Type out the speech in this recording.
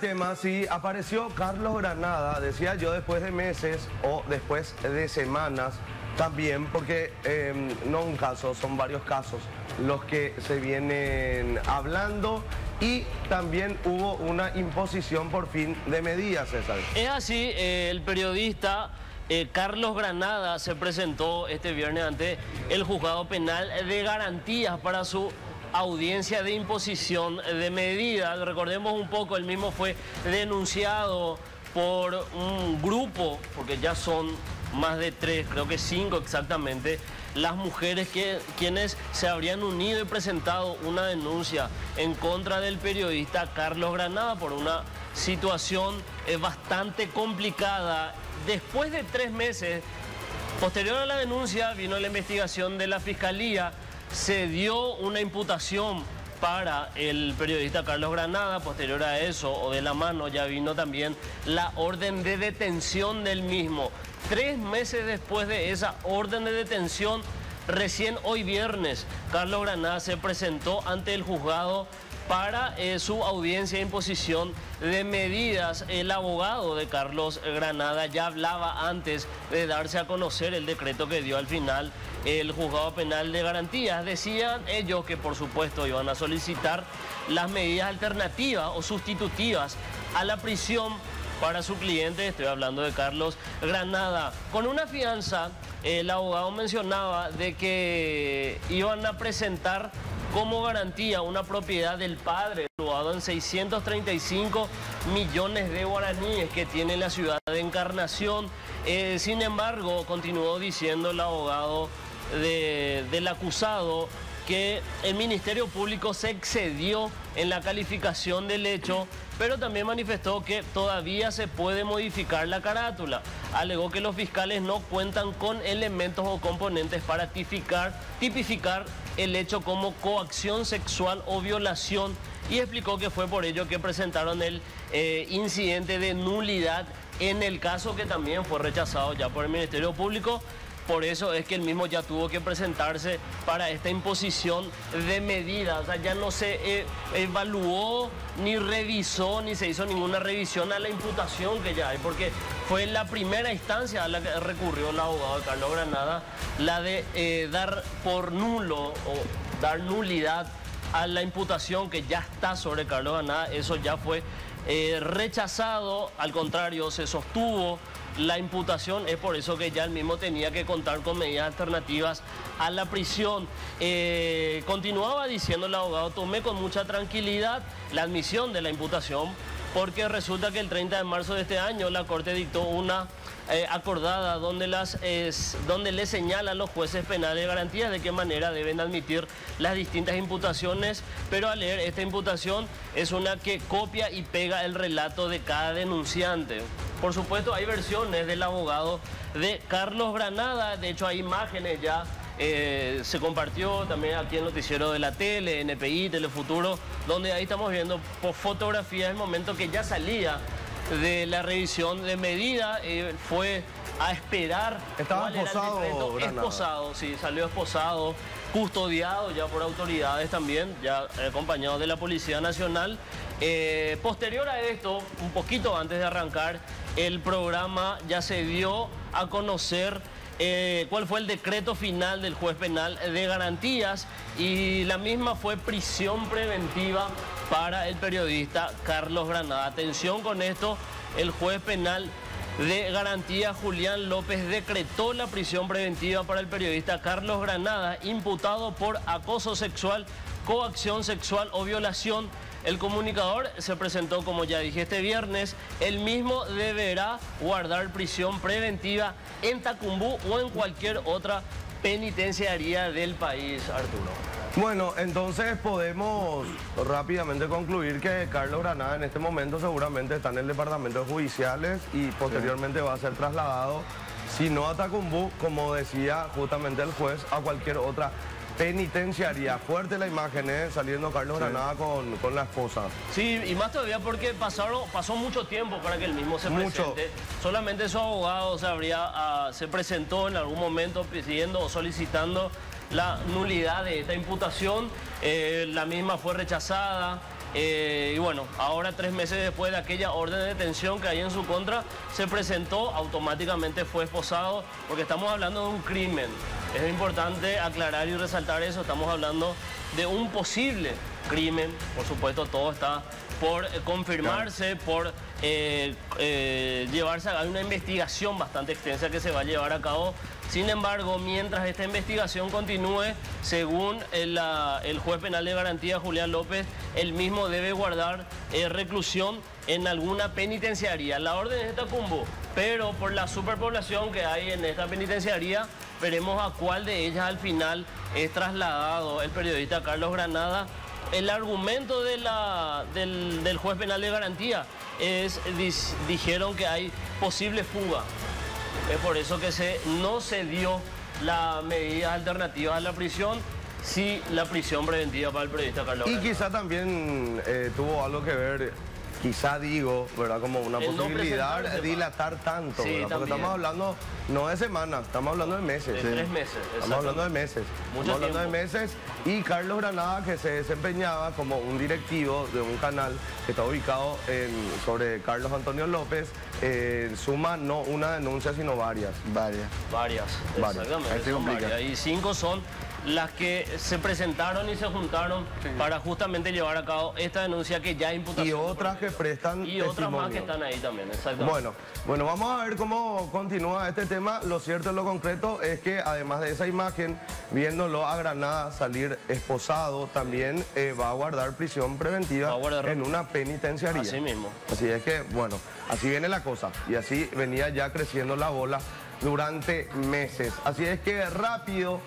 Tema, sí, apareció Carlos Granada, decía yo, después de meses o después de semanas también, porque no un caso, son varios casos los que se vienen hablando y también hubo una imposición por fin de medidas, César. Es así, el periodista Carlos Granada se presentó este viernes ante el juzgado penal de garantías para su audiencia de imposición de medidas. Recordemos un poco, él mismo fue denunciado por un grupo, porque ya son más de 3, creo que 5 exactamente, las mujeres quienes se habrían unido y presentado una denuncia en contra del periodista Carlos Granada por una situación bastante complicada. Después de 3 meses, posterior a la denuncia, vino la investigación de la Fiscalía. Se dio una imputación para el periodista Carlos Granada. Posterior a eso, o de la mano, ya vino también la orden de detención del mismo. 3 meses después de esa orden de detención, recién hoy viernes, Carlos Granada se presentó ante el juzgado para su audiencia de imposición de medidas. El abogado de Carlos Granada ya hablaba antes de darse a conocer el decreto que dio al final el juzgado penal de garantías. Decían ellos que por supuesto iban a solicitar las medidas alternativas o sustitutivas a la prisión para su cliente. Estoy hablando de Carlos Granada. Con una fianza, el abogado mencionaba de que iban a presentar como garantía una propiedad del padre, evaluado en 635 millones de guaraníes que tiene la ciudad de Encarnación. Sin embargo, continuó diciendo el abogado del acusado que el Ministerio Público se excedió en la calificación del hecho, pero también manifestó que todavía se puede modificar la carátula. Alegó que los fiscales no cuentan con elementos o componentes para tipificar el hecho como coacción sexual o violación, y explicó que fue por ello que presentaron el incidente de nulidad en el caso, que también fue rechazado ya por el Ministerio Público. Por eso es que él mismo ya tuvo que presentarse para esta imposición de medidas. O sea, ya no se evaluó, ni revisó, ni se hizo ninguna revisión a la imputación que ya hay, porque fue la primera instancia a la que recurrió el abogado de Carlos Granada, la de dar por nulo o dar nulidad a la imputación que ya está sobre Carlos Granada. Eso ya fue rechazado, al contrario, se sostuvo la imputación. Es por eso que ya él mismo tenía que contar con medidas alternativas a la prisión. Continuaba diciendo el abogado: tomé con mucha tranquilidad la admisión de la imputación, porque resulta que el 30 de marzo de este año la Corte dictó una acordada donde le señala a los jueces penales de garantías de qué manera deben admitir las distintas imputaciones, pero al leer esta imputación es una que copia y pega el relato de cada denunciante. Por supuesto, hay versiones del abogado de Carlos Granada. De hecho, hay imágenes ya. Se compartió también aquí en el noticiero de la tele, NPI, Telefuturo, donde ahí estamos viendo por fotografía el momento que ya salía de la revisión de medida. Fue a esperar. Estaba esposado, esposado, sí, salió esposado, custodiado ya por autoridades también, ya acompañado de la Policía Nacional. Posterior a esto, un poquito antes de arrancar el programa, ya se dio a conocer cuál fue el decreto final del juez penal de garantías, y la misma fue prisión preventiva para el periodista Carlos Granada. Atención con esto, el juez penal de garantías Julián López decretó la prisión preventiva para el periodista Carlos Granada, imputado por acoso sexual, coacción sexual o violación. El comunicador se presentó, como ya dije, este viernes. El mismo deberá guardar prisión preventiva en Tacumbú o en cualquier otra penitenciaría del país, Arturo. Bueno, entonces podemos rápidamente concluir que Carlos Granada en este momento seguramente está en el departamento de judiciales y posteriormente va a ser trasladado, si no a Tacumbú, como decía justamente el juez, a cualquier otra penitenciaría. Fuerte la imagen, saliendo Carlos Granada con la esposa. Sí, y más todavía porque pasó mucho tiempo para que él mismo se presente. Solamente su abogado se presentó en algún momento pidiendo o solicitando la nulidad de esta imputación. La misma fue rechazada. Y bueno, ahora 3 meses después de aquella orden de detención que hay en su contra, se presentó, automáticamente fue esposado, porque estamos hablando de un crimen. Es importante aclarar y resaltar eso, estamos hablando de un posible crimen. Por supuesto, todo está por confirmarse, por llevarse a una investigación bastante extensa que se va a llevar a cabo. Sin embargo, mientras esta investigación continúe, según el juez penal de garantía, Julián López, él mismo debe guardar reclusión en alguna penitenciaría. La orden es de Tacumbo, pero por la superpoblación que hay en esta penitenciaría, veremos a cuál de ellas al final es trasladado el periodista Carlos Granada. El argumento del juez penal de garantía dijeron que hay posible fuga. Es por eso que no se dio las medidas alternativas a la prisión, sí la prisión preventiva para el periodista Carlos Granada. Y quizá también tuvo algo que ver, quizá digo, ¿verdad? Como una posibilidad de dilatar tanto, sí, ¿verdad? Porque estamos hablando no de semanas, estamos hablando de meses. De 3 meses. Estamos hablando de meses. Estamos hablando de meses. Y Carlos Granada, que se desempeñaba como un directivo de un canal que está ubicado sobre Carlos Antonio López, suma no una denuncia, sino varias. Varias, exactamente. Ahí se complica. Varias. Y 5 son las que se presentaron y se juntaron para justamente llevar a cabo esta denuncia que ya imputación. Y otras que prestan testimonio. Y otras más que están ahí también, exactamente. Bueno, vamos a ver cómo continúa este tema. Lo cierto y lo concreto es que además de esa imagen, viéndolo a Granada salir esposado, también va a guardar prisión preventiva en una penitenciaría. Así mismo. Así es que, bueno, así viene la cosa. Y así venía ya creciendo la bola durante meses. Así es que rápido